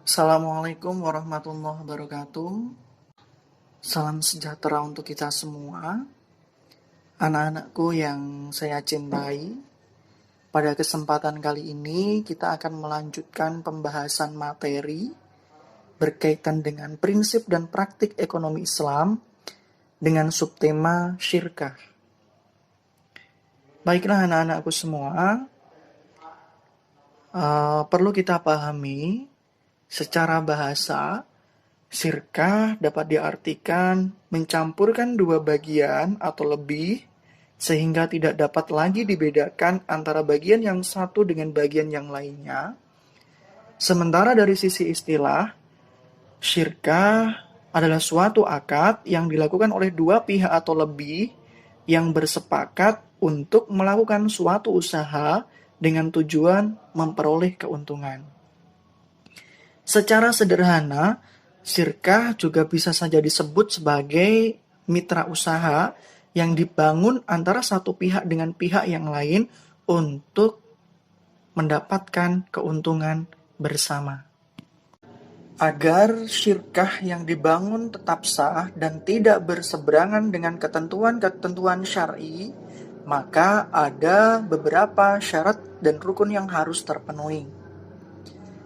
Assalamualaikum warahmatullahi wabarakatuh. Salam sejahtera untuk kita semua. Anak-anakku yang saya cintai, pada kesempatan kali ini kita akan melanjutkan pembahasan materi berkaitan dengan prinsip dan praktik ekonomi Islam dengan subtema syirkah. Baiklah anak-anakku semua, perlu kita pahami secara bahasa, syirkah dapat diartikan mencampurkan dua bagian atau lebih sehingga tidak dapat lagi dibedakan antara bagian yang satu dengan bagian yang lainnya. Sementara dari sisi istilah, syirkah adalah suatu akad yang dilakukan oleh dua pihak atau lebih yang bersepakat untuk melakukan suatu usaha dengan tujuan memperoleh keuntungan. Secara sederhana, syirkah juga bisa saja disebut sebagai mitra usaha yang dibangun antara satu pihak dengan pihak yang lain untuk mendapatkan keuntungan bersama. Agar syirkah yang dibangun tetap sah dan tidak berseberangan dengan ketentuan-ketentuan syar'i, maka ada beberapa syarat dan rukun yang harus terpenuhi.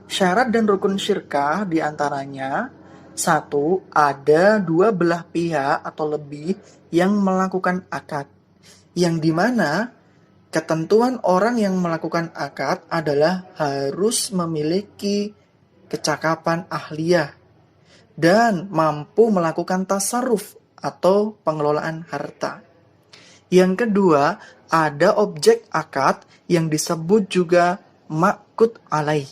Syarat dan rukun syirkah diantaranya: 1. Ada dua belah pihak atau lebih yang melakukan akad, yang dimana ketentuan orang yang melakukan akad adalah harus memiliki kecakapan ahliyah dan mampu melakukan tasarruf atau pengelolaan harta. Yang kedua, ada objek akad yang disebut juga ma'qud alaih,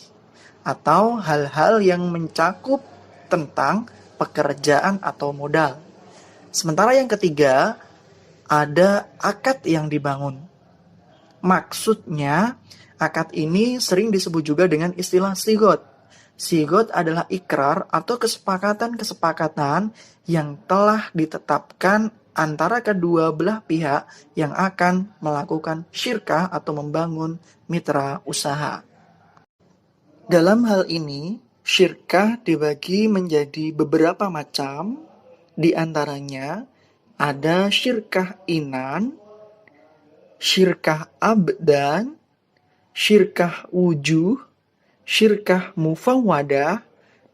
atau hal-hal yang mencakup tentang pekerjaan atau modal. Sementara yang ketiga, ada akad yang dibangun. Maksudnya, akad ini sering disebut juga dengan istilah sigot. Sigot adalah ikrar atau kesepakatan-kesepakatan yang telah ditetapkan antara kedua belah pihak yang akan melakukan syirkah atau membangun mitra usaha. Dalam hal ini, syirkah dibagi menjadi beberapa macam, di antaranya ada syirkah inan, syirkah abdan, syirkah wujuh, syirkah mufawwadah,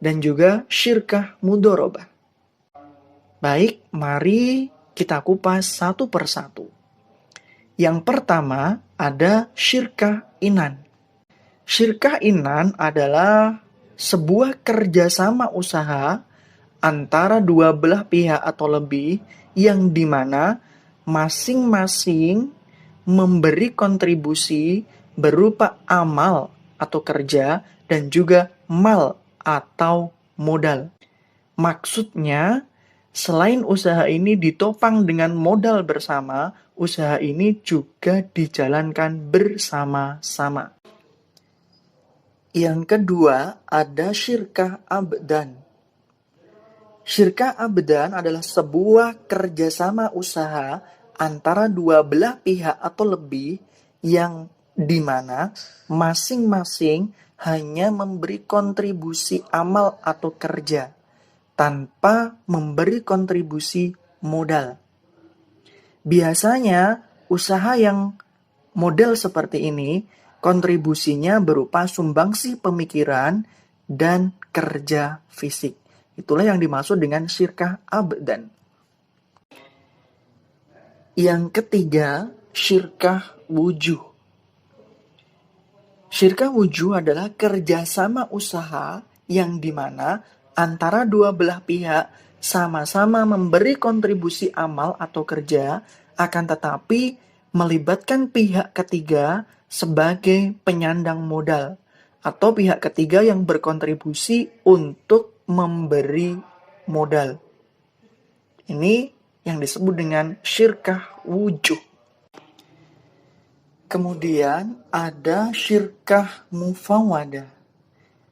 dan juga syirkah mudorobah. Baik, mari kita kupas satu persatu. Yang pertama ada syirkah inan. Syirkah inan adalah sebuah kerjasama usaha antara dua belah pihak atau lebih yang dimana masing-masing memberi kontribusi berupa amal atau kerja dan juga mal atau modal. Maksudnya, selain usaha ini ditopang dengan modal bersama, usaha ini juga dijalankan bersama-sama. Yang kedua, ada syirkah abdan. Syirkah abdan adalah sebuah kerjasama usaha antara dua belah pihak atau lebih yang dimana masing-masing hanya memberi kontribusi amal atau kerja tanpa memberi kontribusi modal. Biasanya usaha yang model seperti ini kontribusinya berupa sumbangsih pemikiran dan kerja fisik. Itulah yang dimaksud dengan syirkah abdan. Yang ketiga, syirkah wujuh. Syirkah wujuh adalah kerjasama usaha yang dimana antara dua belah pihak sama-sama memberi kontribusi amal atau kerja, akan tetapi melibatkan pihak ketiga sebagai penyandang modal atau pihak ketiga yang berkontribusi untuk memberi modal. Ini yang disebut dengan syirkah wujuh. Kemudian ada syirkah mufawwadah.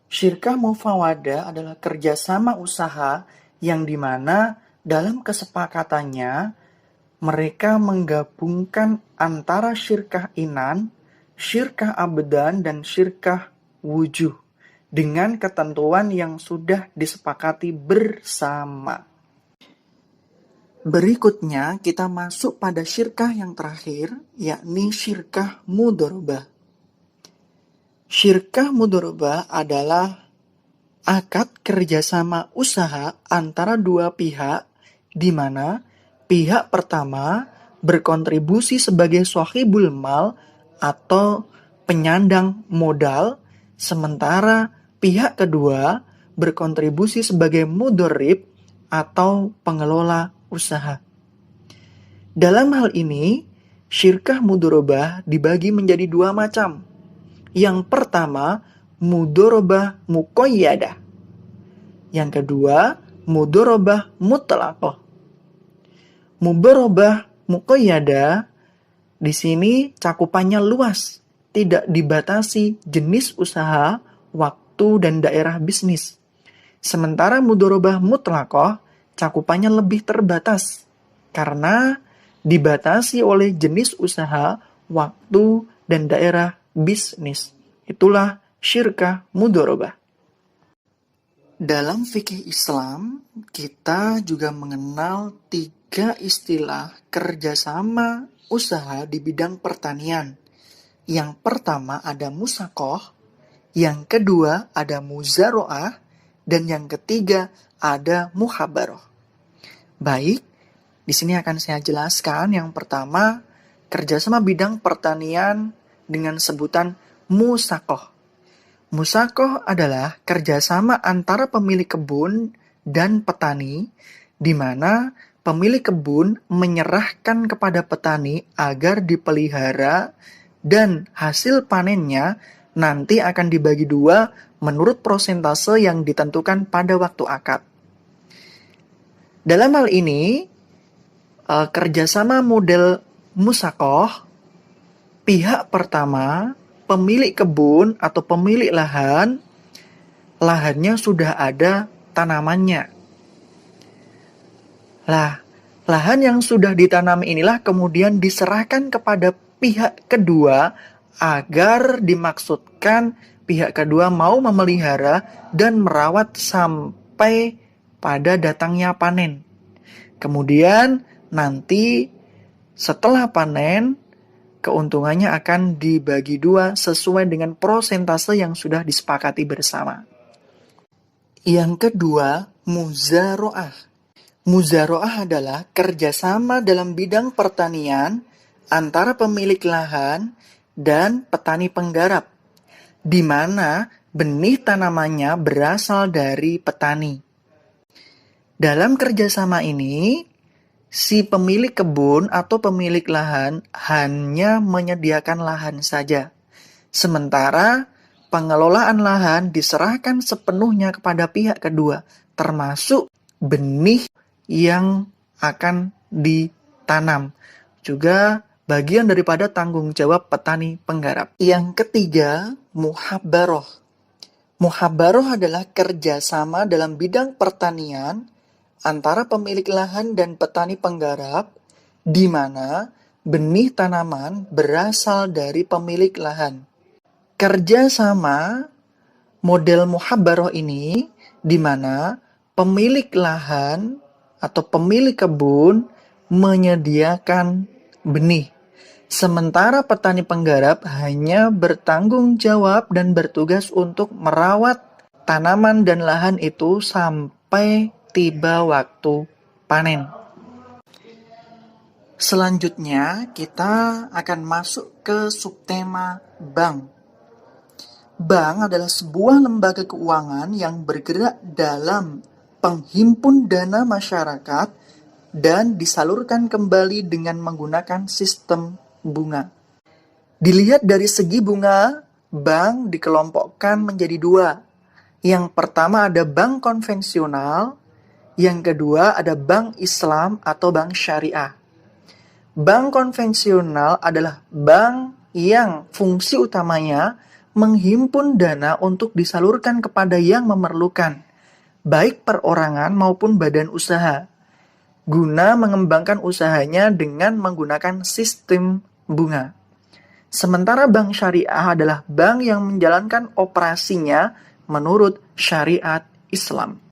Syirkah mufawwadah adalah kerjasama usaha yang dimana dalam kesepakatannya mereka menggabungkan antara syirkah inan, syirkah abdan, dan syirkah wujuh. dengan ketentuan yang sudah disepakati bersama. Berikutnya kita masuk pada syirkah yang terakhir, yakni syirkah mudharabah. Syirkah mudharabah adalah akad kerjasama usaha antara dua pihak di mana pihak pertama berkontribusi sebagai shahibul mal atau penyandang modal, sementara pihak kedua berkontribusi sebagai mudharrib atau pengelola usaha. Dalam hal ini, syirkah mudharabah dibagi menjadi dua macam. Yang pertama, mudharabah muqayyadah. Yang kedua, mudharabah mutlaqah. Mudharabah muqayyadah di sini cakupannya luas, tidak dibatasi jenis usaha, waktu, dan daerah bisnis. Sementara mudharabah mutlaqah cakupannya lebih terbatas karena dibatasi oleh jenis usaha, waktu, dan daerah bisnis. Itulah syirkah mudharabah. Dalam fikih Islam, kita juga mengenal 3 istilah kerjasama usaha di bidang pertanian. Yang pertama ada musaqah, yang kedua ada muzara'ah, dan yang ketiga ada muhabarah. Baik, di sini akan saya jelaskan. Yang pertama, kerjasama bidang pertanian dengan sebutan musaqah. Musaqah adalah kerjasama antara pemilik kebun dan petani, di mana pemilik kebun menyerahkan kepada petani agar dipelihara dan hasil panennya nanti akan dibagi 2 menurut prosentase yang ditentukan pada waktu akad. Dalam hal ini, kerjasama model musaqah, pihak pertama, pemilik kebun atau pemilik lahan, lahannya sudah ada tanamannya. Lahan yang sudah ditanami inilah kemudian diserahkan kepada pihak kedua agar dimaksudkan pihak kedua mau memelihara dan merawat sampai pada datangnya panen. Kemudian nanti setelah panen, keuntungannya akan dibagi 2 sesuai dengan prosentase yang sudah disepakati bersama. Yang kedua, muzara'ah. Muzara'ah adalah kerjasama dalam bidang pertanian antara pemilik lahan dan petani penggarap, di mana benih tanamannya berasal dari petani. Dalam kerjasama ini, si pemilik kebun atau pemilik lahan hanya menyediakan lahan saja. Sementara pengelolaan lahan diserahkan sepenuhnya kepada pihak kedua, termasuk benih yang akan ditanam. Juga bagian daripada tanggung jawab petani penggarap. Yang ketiga, muhabarah. Muhabarah adalah kerjasama dalam bidang pertanian antara pemilik lahan dan petani penggarap, di mana benih tanaman berasal dari pemilik lahan. Kerjasama model muhabarah ini di mana pemilik lahan atau pemilik kebun menyediakan benih, sementara petani penggarap hanya bertanggung jawab dan bertugas untuk merawat tanaman dan lahan itu sampai tiba waktu panen. Selanjutnya kita akan masuk ke subtema bank. Bank adalah sebuah lembaga keuangan yang bergerak dalam penghimpun dana masyarakat dan disalurkan kembali dengan menggunakan sistem bunga. Dilihat dari segi bunga, bank dikelompokkan menjadi 2. Yang pertama ada bank konvensional, yang kedua ada bank Islam atau bank syariah. Bank konvensional adalah bank yang fungsi utamanya menghimpun dana untuk disalurkan kepada yang memerlukan, baik perorangan maupun badan usaha, guna mengembangkan usahanya dengan menggunakan sistem bunga. Sementara bank syariah adalah bank yang menjalankan operasinya menurut syariat Islam.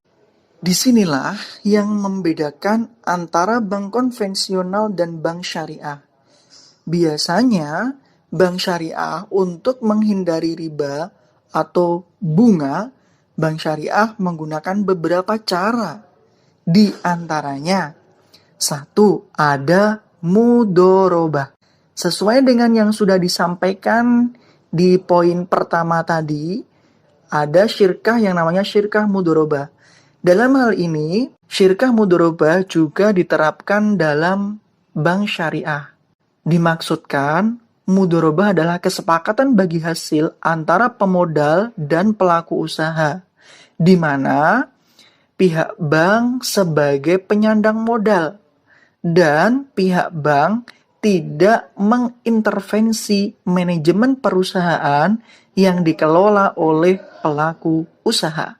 Disinilah yang membedakan antara bank konvensional dan bank syariah. Biasanya, bank syariah untuk menghindari riba atau bunga, bank syariah menggunakan beberapa cara. Di antaranya, 1. Ada mudorobah. Sesuai dengan yang sudah disampaikan di poin pertama tadi, ada syirkah yang namanya syirkah mudorobah. Dalam hal ini, syirkah mudorobah juga diterapkan dalam bank syariah. Dimaksudkan, mudorobah adalah kesepakatan bagi hasil antara pemodal dan pelaku usaha, di mana pihak bank sebagai penyandang modal dan pihak bank tidak mengintervensi manajemen perusahaan yang dikelola oleh pelaku usaha.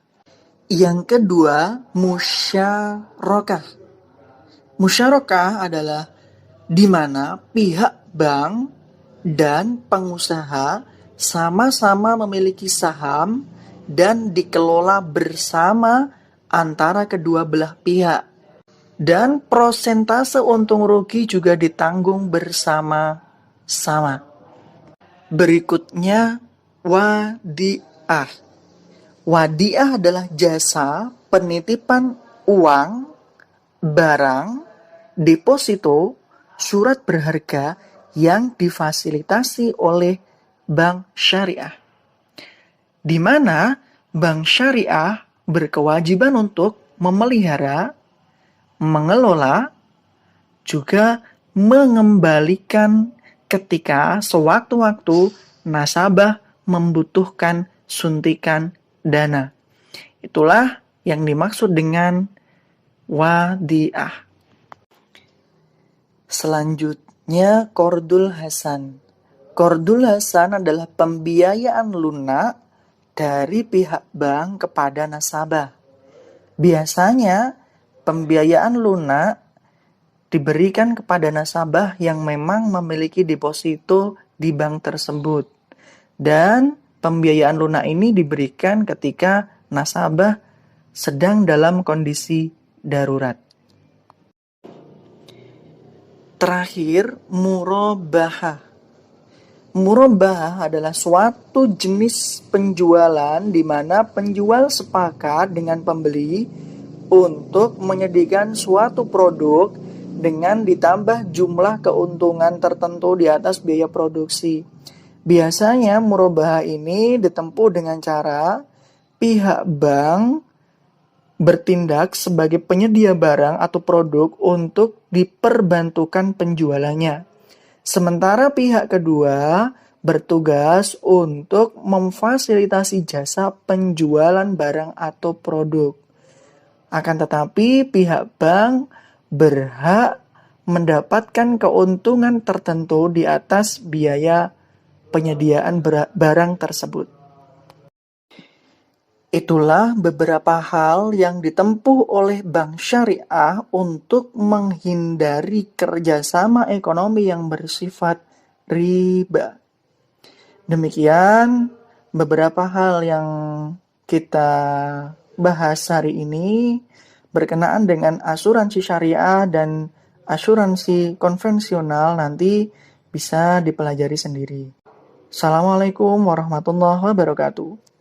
Yang kedua, musyarakah. Musyarakah adalah di mana pihak bank dan pengusaha sama-sama memiliki saham dan dikelola bersama antara kedua belah pihak. Dan prosentase untung rugi juga ditanggung bersama-sama. Berikutnya, wadiah. Wadiah adalah jasa penitipan uang, barang, deposito, surat berharga yang difasilitasi oleh bank syariah. Di mana bank syariah berkewajiban untuk memelihara, mengelola, juga mengembalikan ketika sewaktu-waktu nasabah membutuhkan suntikan dana. Itulah yang dimaksud dengan wadiah. Selanjutnya, qardul hasan. Qardul hasan adalah pembiayaan lunak dari pihak bank kepada nasabah. Biasanya, pembiayaan lunak diberikan kepada nasabah yang memang memiliki deposito di bank tersebut. Dan pembiayaan lunak ini diberikan ketika nasabah sedang dalam kondisi darurat. Terakhir, murabahah. Murabahah adalah suatu jenis penjualan di mana penjual sepakat dengan pembeli untuk menyediakan suatu produk dengan ditambah jumlah keuntungan tertentu di atas biaya produksi. Biasanya murabahah ini ditempuh dengan cara pihak bank bertindak sebagai penyedia barang atau produk untuk diperbantukan penjualannya. Sementara pihak kedua bertugas untuk memfasilitasi jasa penjualan barang atau produk. Akan tetapi pihak bank berhak mendapatkan keuntungan tertentu di atas biaya penyediaan barang tersebut. Itulah beberapa hal yang ditempuh oleh bank syariah untuk menghindari kerjasama ekonomi yang bersifat riba. Demikian beberapa hal yang kita bahas hari ini berkenaan dengan asuransi syariah dan asuransi konvensional. Nanti bisa dipelajari sendiri. Assalamualaikum warahmatullahi wabarakatuh.